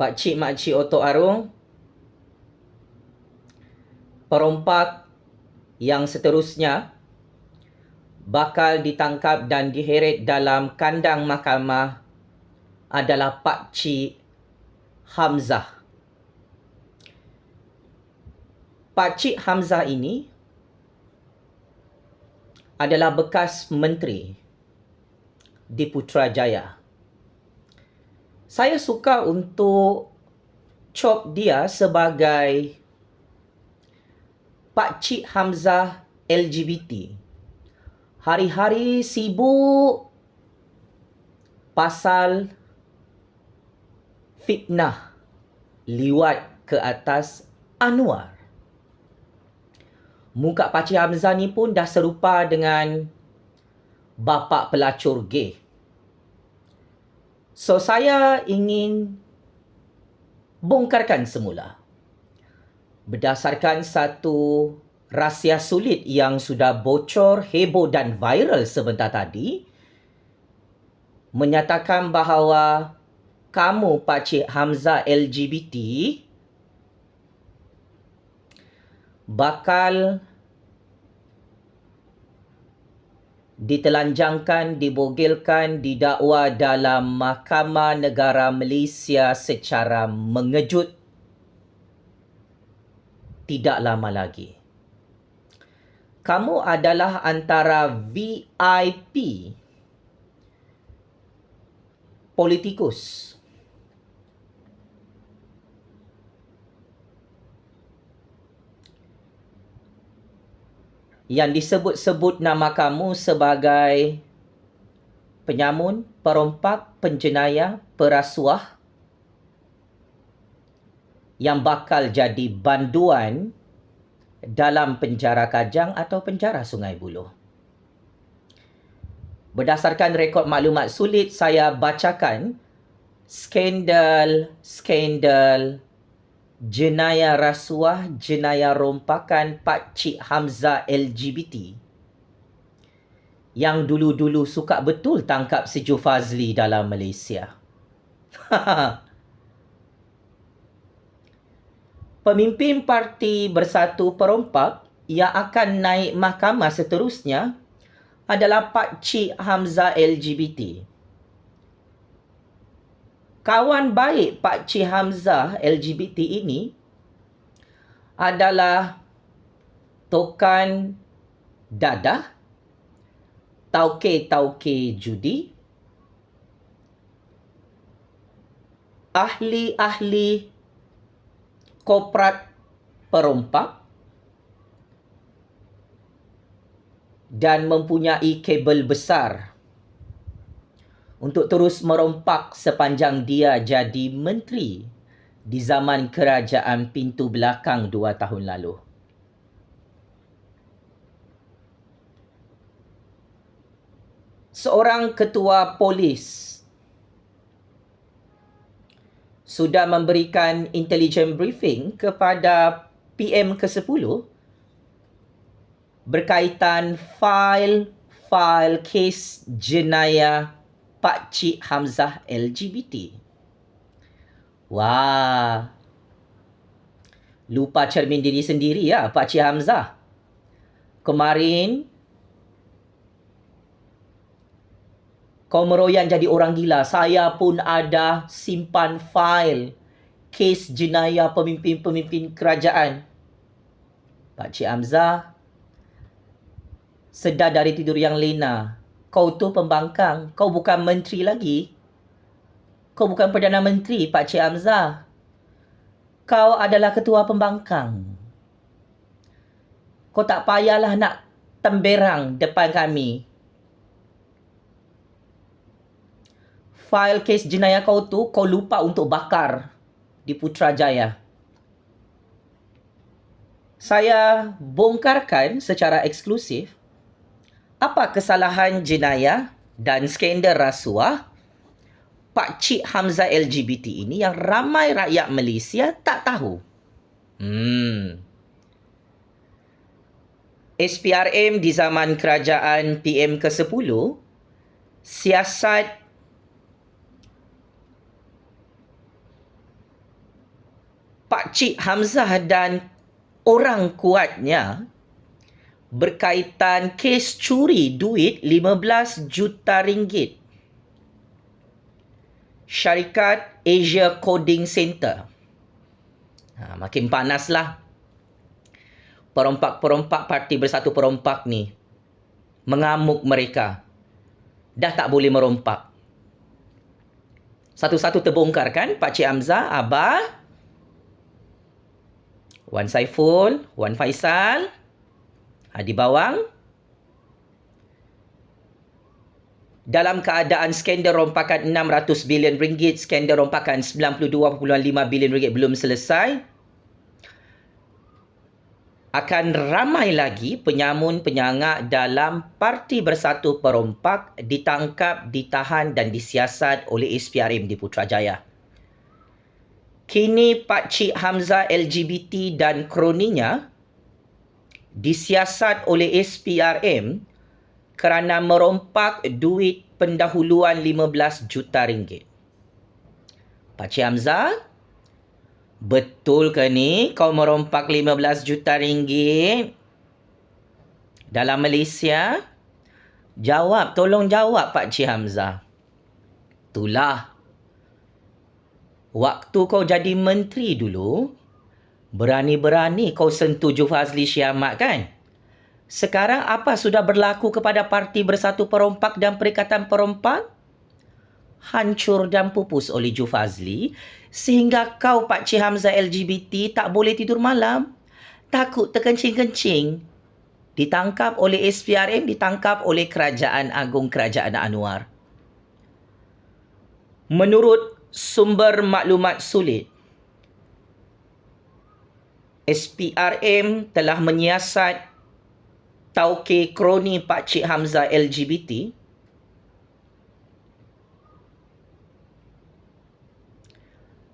Pakcik makcik Otok Arung, perompak yang seterusnya bakal ditangkap dan diheret dalam kandang mahkamah adalah Pakcik Hamzah. Pakcik Hamzah ini adalah bekas menteri di Putrajaya. Saya suka untuk cop dia sebagai Pakcik Hamzah LGBT. Hari-hari sibuk pasal fitnah liwat ke atas Anwar. Muka Pakcik Hamzah ni pun dah serupa dengan bapa pelacur gay. So, saya ingin bongkarkan semula. Berdasarkan satu rahsia sulit yang sudah bocor, heboh dan viral sebentar tadi, menyatakan bahawa kamu, Pakcik Hamzah LGBT, bakal ditelanjangkan, dibogilkan, didakwa dalam Mahkamah Negara Malaysia secara mengejut tidak lama lagi. Kamu adalah antara VIP politikus yang disebut-sebut nama kamu sebagai penyamun, perompak, penjenayah, perasuah yang bakal jadi banduan dalam penjara Kajang atau penjara Sungai Buloh. Berdasarkan rekod maklumat sulit, saya bacakan skandal jenayah rasuah, jenayah rompakan Pakcik Hamzah LGBT yang dulu-dulu suka betul tangkap si Ju Fazli dalam Malaysia. Pemimpin Parti Bersatu Perompak yang akan naik mahkamah seterusnya adalah Pakcik Hamzah LGBT. Kawan baik Pakcik Hamzah LGBT ini adalah tokan dadah, tauke-tauke judi, ahli-ahli korporat perompak dan mempunyai kabel besar untuk terus merompak sepanjang dia jadi menteri di zaman kerajaan pintu belakang 2 tahun lalu. Seorang ketua polis sudah memberikan intelligence briefing kepada PM ke-10 berkaitan fail kes jenayah Pakcik Hamzah LGBT. Wah, lupa cermin diri sendiri ya Pakcik Hamzah. Kemarin kau meroyan jadi orang gila. Saya pun ada simpan fail kes jenayah pemimpin-pemimpin kerajaan. Pakcik Hamzah, sedar dari tidur yang lena. Kau tu pembangkang. Kau bukan menteri lagi. Kau bukan Perdana Menteri, Pakcik Hamzah. Kau adalah ketua pembangkang. Kau tak payahlah nak temberang depan kami. Fail kes jenayah kau tu, kau lupa untuk bakar di Putrajaya. Saya bongkarkan secara eksklusif apa kesalahan jenayah dan skandal rasuah Pakcik Hamzah LGBT ini yang ramai rakyat Malaysia tak tahu. SPRM di zaman kerajaan PM ke-10 siasat Pak Cik Hamzah dan orang kuatnya berkaitan kes curi duit 15 juta ringgit syarikat Asia Coding Center. Makin panaslah. Perompak-perompak Parti Bersatu Perompak ni mengamuk mereka. Dah tak boleh merompak. Satu-satu terbongkar kan Pak Cik Hamzah, Abah, Wan Saiful, Wan Faisal, Hadi Bawang. Dalam keadaan skandal rompakan 600 bilion ringgit, skandal rompakan 92.5 bilion ringgit belum selesai, akan ramai lagi penyamun-penyangak dalam Parti Bersatu Perompak ditangkap, ditahan dan disiasat oleh SPRM di Putrajaya. Kini Pak Cik Hamzah LGBT dan kroninya disiasat oleh SPRM kerana merompak duit pendahuluan 15 juta ringgit. Pak Cik Hamzah, betul ke ni kau merompak 15 juta ringgit dalam Malaysia? Jawab, tolong jawab Pak Cik Hamzah. Itulah. Waktu kau jadi menteri dulu, berani-berani kau sentuh Jufazli Syah Ahmad kan? Sekarang apa sudah berlaku kepada Parti Bersatu Perompak dan Perikatan Perompak? Hancur dan pupus oleh Jufazli sehingga kau Pak Cik Hamzah LGBT tak boleh tidur malam. Takut terkencing-kencing. Ditangkap oleh SPRM, ditangkap oleh Kerajaan Agung Kerajaan Anwar. Menurut sumber maklumat sulit, SPRM telah menyiasat tauke kroni Pak Cik Hamzah LGBT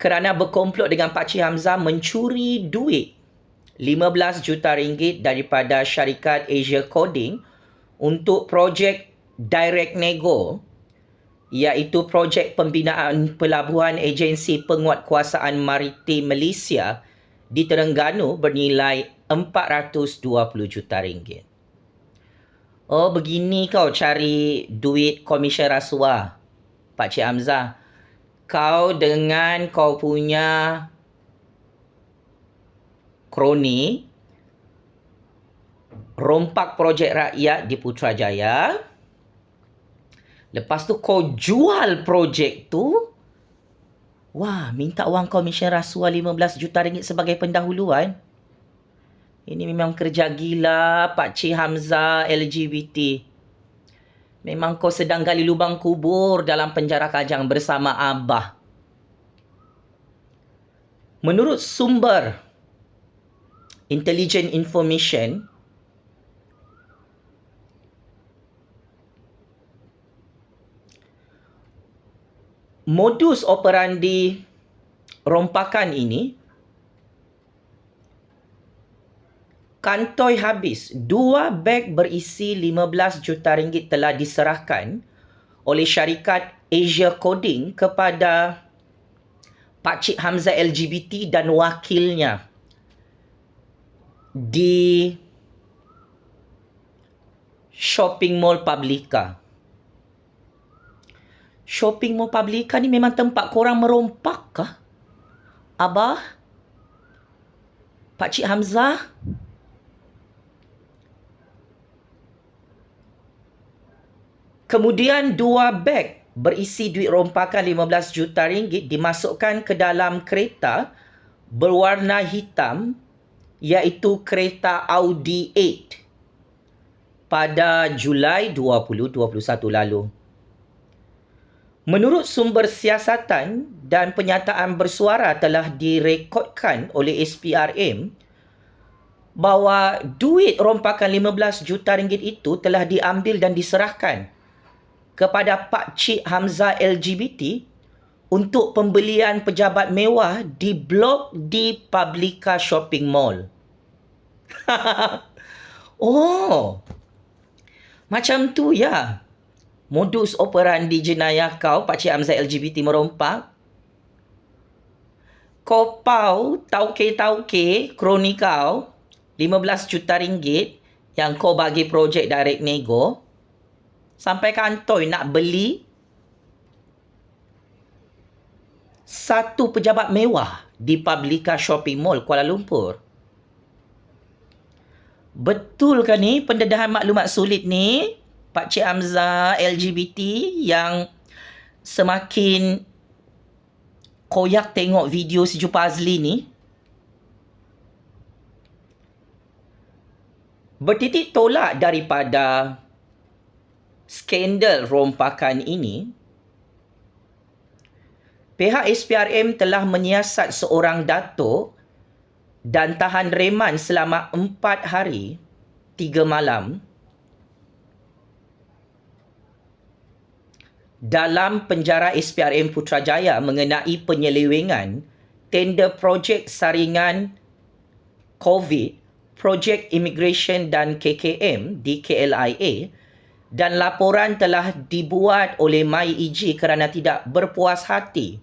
kerana berkomplot dengan Pak Cik Hamzah mencuri duit 15 juta ringgit daripada syarikat Asia Coding untuk projek Direct Nego, iaitu projek pembinaan pelabuhan agensi penguatkuasaan maritim Malaysia di Terengganu bernilai 420 juta ringgit. Oh, begini kau cari duit komisen rasuah, Pak Cik Hamzah. Kau dengan kau punya kroni rompak projek rakyat di Putrajaya. Lepas tu kau jual projek tu. Wah, minta wang komisen rasuah 15 juta ringgit sebagai pendahuluan. Ini memang kerja gila Pak Cik Hamzah LGBT. Memang kau sedang gali lubang kubur dalam penjara Kajang bersama Abah. Menurut sumber Intelligent Information, modus operandi rompakan ini, kantoi habis. 2 beg berisi 15 juta ringgit telah diserahkan oleh syarikat Asia Coding kepada Pak Cik Hamzah LGBT dan wakilnya di Shopping Mall Publica. Shopping Mall Publica ni memang tempat korang merompak kah? Abah? Pak Cik Hamzah? Kemudian 2 beg berisi duit rompakan 15 juta ringgit dimasukkan ke dalam kereta berwarna hitam, iaitu kereta Audi 8 pada Julai 2021 lalu. Menurut sumber siasatan dan penyataan bersuara telah direkodkan oleh SPRM bahawa duit rompakan 15 juta ringgit itu telah diambil dan diserahkan kepada Pak Cik Hamzah LGBT untuk pembelian pejabat mewah di blok di Publica Shopping Mall. Oh, macam tu ya modus operandi jenayah kau, Pak Cik Hamzah LGBT merompak. Kau pau tauke-tauke kroni kau 15 juta ringgit yang kau bagi projek direct nego sampai kantoi nak beli satu pejabat mewah di Publica Shopping Mall Kuala Lumpur. Betul ke ni pendedahan maklumat sulit ni, Pak Cik Hamzah LGBT yang semakin koyak tengok video si Jupazli ni? Bertitik tolak daripada skandal rompakan ini, pihak SPRM telah menyiasat seorang datuk dan tahan reman selama 4 hari 3 malam dalam penjara SPRM Putrajaya mengenai penyelewengan tender projek saringan COVID, projek immigration dan KKM di KLIA, dan laporan telah dibuat oleh MyEG kerana tidak berpuas hati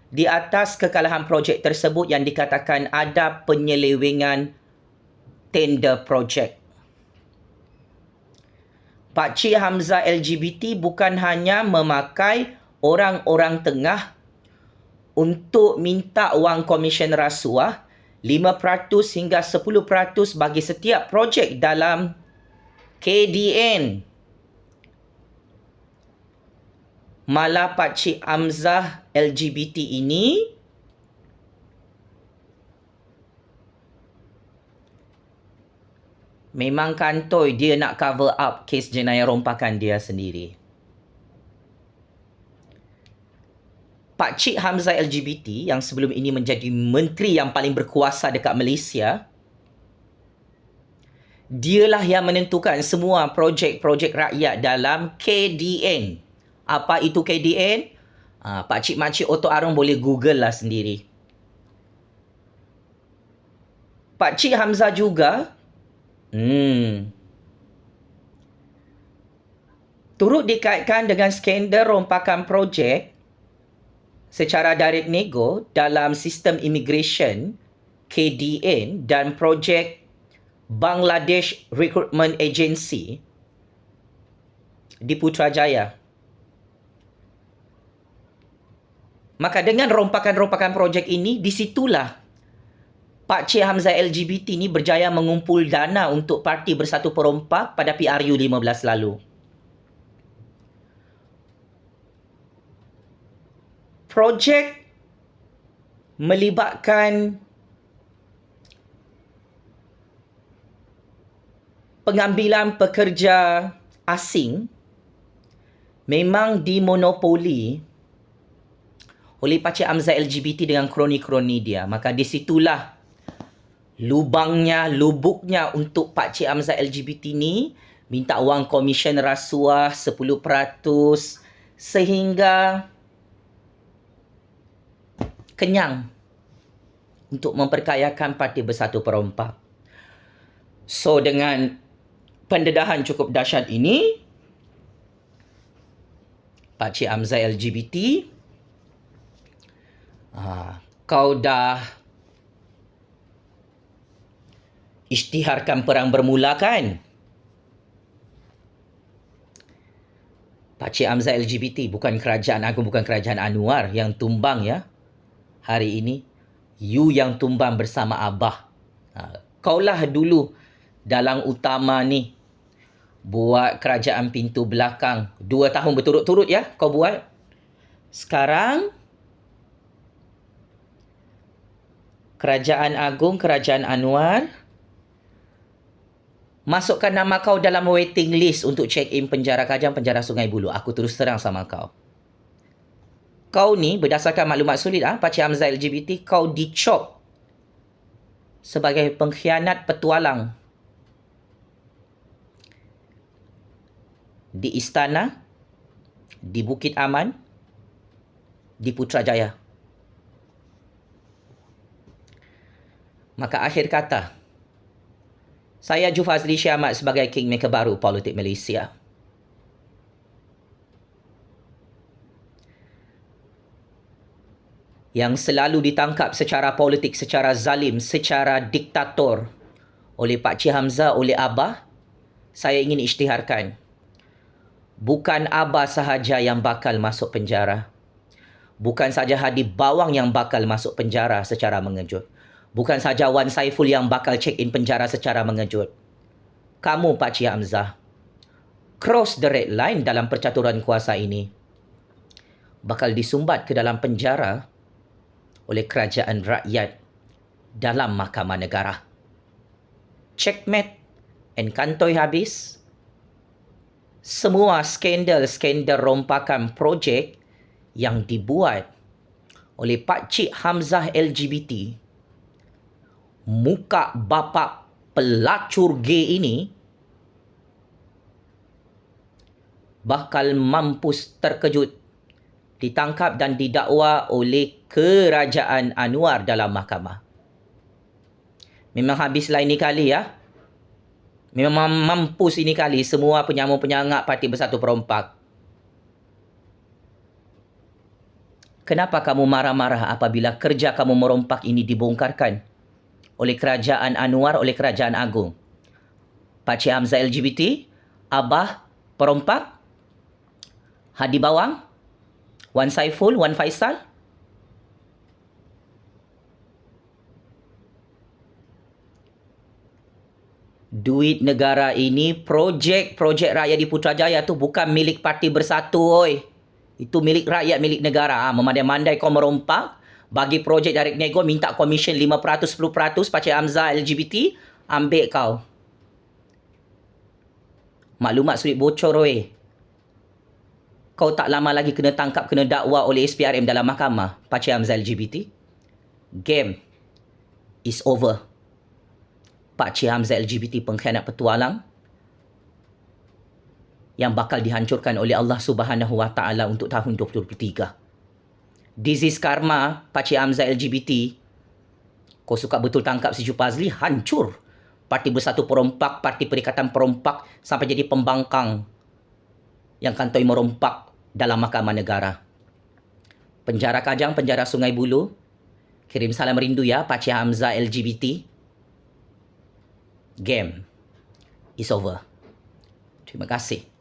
di atas kekalahan projek tersebut yang dikatakan ada penyelewengan tender projek. Pak Cik Hamzah LGBT bukan hanya memakai orang-orang tengah untuk minta wang komisen rasuah 5% hingga 10% bagi setiap projek dalam KDN. Malah Pak Cik Hamzah LGBT ini memang kantoi dia nak cover up kes jenayah rompakan dia sendiri. Pak Cik Hamzah LGBT yang sebelum ini menjadi menteri yang paling berkuasa dekat Malaysia, dialah yang menentukan semua projek-projek rakyat dalam KDN. Apa itu KDN? Pak Cik Makcik Otok Arung boleh Google lah sendiri. Pak Cik Hamzah juga turut dikaitkan dengan skandal rompakan projek secara direct nego dalam sistem immigration KDN dan projek Bangladesh Recruitment Agency di Putrajaya. Maka dengan rompakan-rompakan projek ini, disitulah Pak Cik Hamzah LGBT ni berjaya mengumpul dana untuk Parti Bersatu Perompak pada PRU 15 lalu. Projek melibatkan pengambilan pekerja asing memang dimonopoli oleh Pak Cik Hamzah LGBT dengan kroni-kroni dia. Maka disitulah lubangnya, lubuknya untuk Pak Cik Hamzah LGBT ni minta wang komisen rasuah 10% sehingga kenyang untuk memperkayakan Parti Bersatu Perompak. So dengan pendedahan cukup dahsyat ini, Pak Cik Hamzah LGBT, kau dah isytiharkan perang bermula kan? Pak Cik Hamzah LGBT bukan kerajaan agung, bukan kerajaan Anwar yang tumbang ya. Hari ini, you yang tumbang bersama Abah. Kaulah dulu dalang utama ni buat kerajaan pintu belakang. 2 tahun berturut-turut ya kau buat. Sekarang Kerajaan Agung, Kerajaan Anwar masukkan nama kau dalam waiting list untuk check in penjara Kajang, penjara Sungai Buloh. Aku terus terang sama kau. Kau ni berdasarkan maklumat sulit Pak Cik Hamzah LGBT, kau dicop sebagai pengkhianat petualang di Istana, di Bukit Aman, di Putrajaya. Maka akhir kata, saya Jufazli Syamat sebagai kingmaker baru politik Malaysia. yang selalu ditangkap secara politik, secara zalim, secara diktator oleh Pak Cik Hamzah, oleh Abah, saya ingin isytiharkan. Bukan Abah sahaja yang bakal masuk penjara. Bukan saja Hadi Bawang yang bakal masuk penjara secara mengejut. Bukan saja Wan Saiful yang bakal check-in penjara secara mengejut. Kamu, Pak Cik Hamzah, cross the red line dalam percaturan kuasa ini. Bakal disumbat ke dalam penjara oleh kerajaan rakyat dalam mahkamah negara. Checkmate and kantoi habis. Semua skandal-skandal rompakan projek yang dibuat oleh Pak Cik Hamzah LGBT, muka bapa pelacur gay ini, bakal mampus terkejut ditangkap dan didakwa oleh kerajaan Anwar dalam mahkamah. Memang habislah ini kali ya. Memang mampus ini kali semua penyamung-penyangak Parti Bersatu Perompak. Kenapa kamu marah-marah apabila kerja kamu merompak ini dibongkarkan oleh kerajaan Anwar, oleh kerajaan agung? Pak Cik Hamzah LGBT, Abah Perompak, Hadi Bawang, Wan Saiful, Wan Faisal. Duit negara ini, projek-projek rakyat di Putrajaya tu bukan milik Parti Bersatu, oi. Itu milik rakyat, milik negara. Memandai-mandai kau merompak, bagi projek direct nego, minta komisen 5%, 10%, Pak Cik Hamzah LGBT, ambil kau. Maklumat sulit bocor, oi. Kau tak lama lagi kena tangkap, kena dakwa oleh SPRM dalam mahkamah, Pak Cik Hamzah LGBT. Game is over. Pak Cik Hamzah LGBT pengkhianat petualang yang bakal dihancurkan oleh Allah Subhanahu Wa Taala untuk tahun 2023. This is karma, Pak Cik Hamzah LGBT. Kau suka betul tangkap si Jupazli, hancur. Parti Bersatu Perompak, Parti Perikatan Perompak sampai jadi pembangkang yang kantoi merompak dalam mahkamah negara. Penjara Kajang, penjara Sungai Buloh. Kirim salam rindu ya, Pak Cik Hamzah LGBT. Game is over. Terima kasih.